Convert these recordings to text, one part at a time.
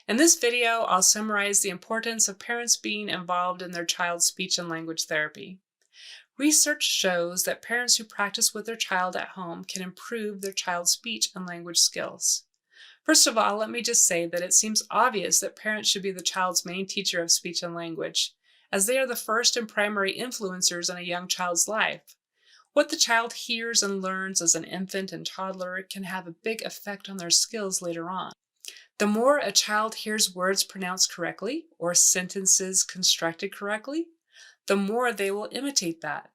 In this video, I'll summarize the importance of parents being involved in their child's speech and language therapy. Research shows that parents who practice with their child at home can improve their child's speech and language skills. First of all, let me just say that it seems obvious that parents should be the child's main teacher of speech and language, as they are the first and primary influencers in a young child's life. What the child hears and learns as an infant and toddler can have a big effect on their skills later on. The more a child hears words pronounced correctly or sentences constructed correctly, the more they will imitate that.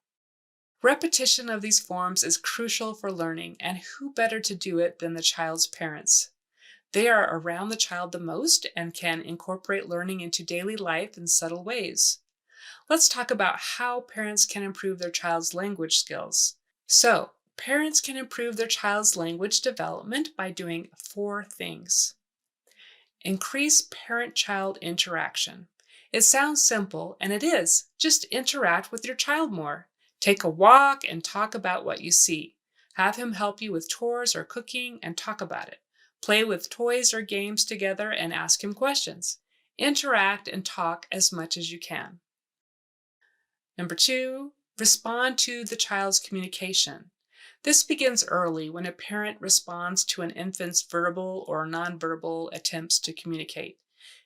Repetition of these forms is crucial for learning, and who better to do it than the child's parents? They are around the child the most and can incorporate learning into daily life in subtle ways. Let's talk about how parents can improve their child's language skills. So, parents can improve their child's language development by doing 4 things. Increase parent-child interaction. It sounds simple, and it is. Just interact with your child more. Take a walk and talk about what you see. Have him help you with chores or cooking and talk about it. Play with toys or games together and ask him questions. Interact and talk as much as you can. Number 2, respond to the child's communication. This begins early when a parent responds to an infant's verbal or nonverbal attempts to communicate.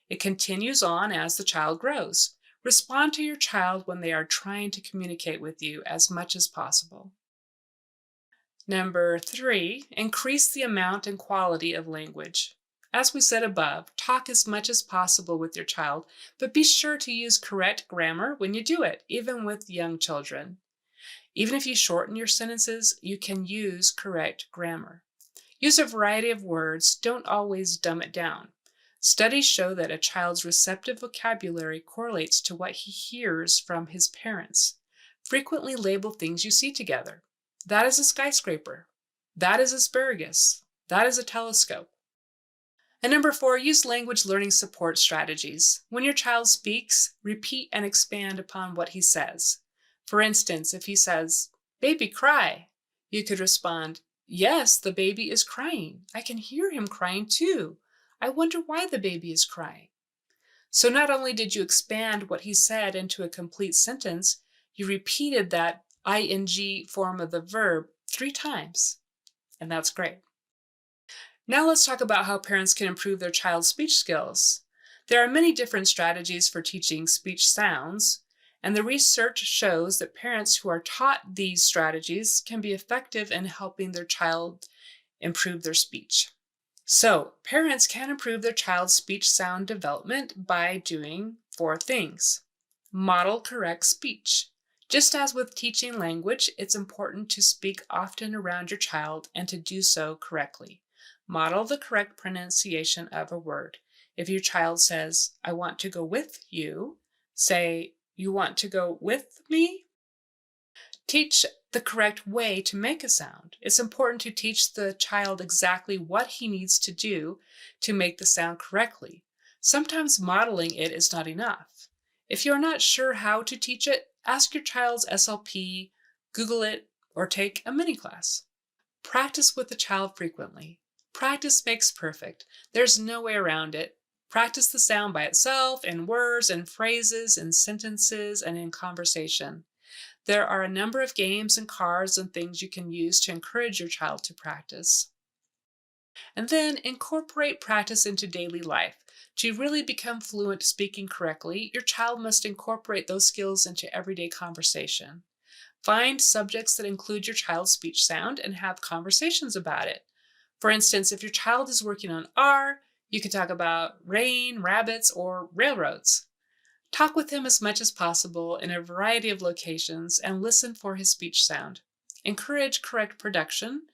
It continues on as the child grows. Respond to your child when they are trying to communicate with you as much as possible. Number 3, increase the amount and quality of language. As we said above, talk as much as possible with your child, but be sure to use correct grammar when you do it, even with young children. Even if you shorten your sentences, you can use correct grammar. Use a variety of words, don't always dumb it down. Studies show that a child's receptive vocabulary correlates to what he hears from his parents. Frequently label things you see together. That is a skyscraper. That is asparagus. That is a telescope. And number 4, use language learning support strategies. When your child speaks, repeat and expand upon what he says. For instance, if he says, "Baby, cry," you could respond, "Yes, the baby is crying. I can hear him crying too. I wonder why the baby is crying." So not only did you expand what he said into a complete sentence, you repeated that ing form of the verb 3 times. And that's great. Now let's talk about how parents can improve their child's speech skills. There are many different strategies for teaching speech sounds, and the research shows that parents who are taught these strategies can be effective in helping their child improve their speech. So, parents can improve their child's speech sound development by doing 4 things. Model correct speech. Just as with teaching language, it's important to speak often around your child and to do so correctly. Model the correct pronunciation of a word. If your child says, "I want to go with you," say, "You want to go with me?" Teach the correct way to make a sound. It's important to teach the child exactly what he needs to do to make the sound correctly. Sometimes modeling it is not enough. If you're not sure how to teach it, ask your child's SLP, Google it, or take a mini class. Practice with the child frequently. Practice makes perfect. There's no way around it. Practice the sound by itself, in words and phrases, in sentences, and in conversation. There are a number of games and cards and things you can use to encourage your child to practice. And then incorporate practice into daily life. To really become fluent speaking correctly, your child must incorporate those skills into everyday conversation. Find subjects that include your child's speech sound and have conversations about it. For instance, if your child is working on R, you can talk about rain, rabbits, or railroads. Talk with him as much as possible in a variety of locations and listen for his speech sound. Encourage correct production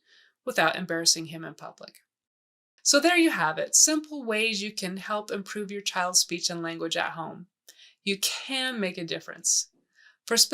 without embarrassing him in public. So there you have it, simple ways you can help improve your child's speech and language at home. You can make a difference. For